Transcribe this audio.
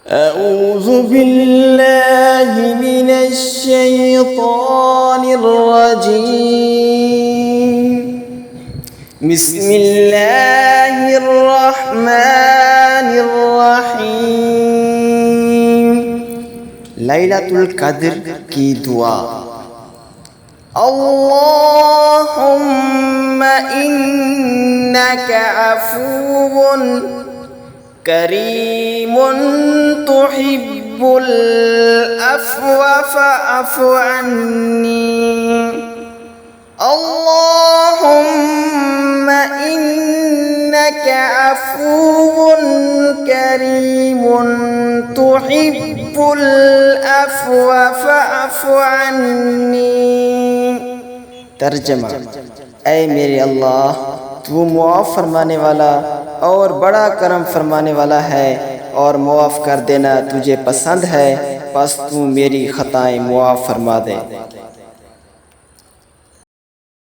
أعوذ بالله من الشيطان الرجيم. بسم الله الرحمن الرحيم. लैलतुल कद्र की दुआ। अल्लाहुम्मा इन्नका अफूवुन करीमुन तुहिब्बुल अफ़्व फ़अफ़ु अन्नी। अल्लाहुम्मा इन्नका अफूवुन करीमुन तुहिब्बुल अफ़्व फ़अफ़ु अन्नी। तर्जमा: ऐ मेरे अल्लाह, तू मुआफ़ फरमाने वाला और बड़ा करम फरमाने वाला है और मुआफ़ कर देना तुझे पसंद है, बस तू मेरी ख़ताएँ मुआफ़ फरमा दे।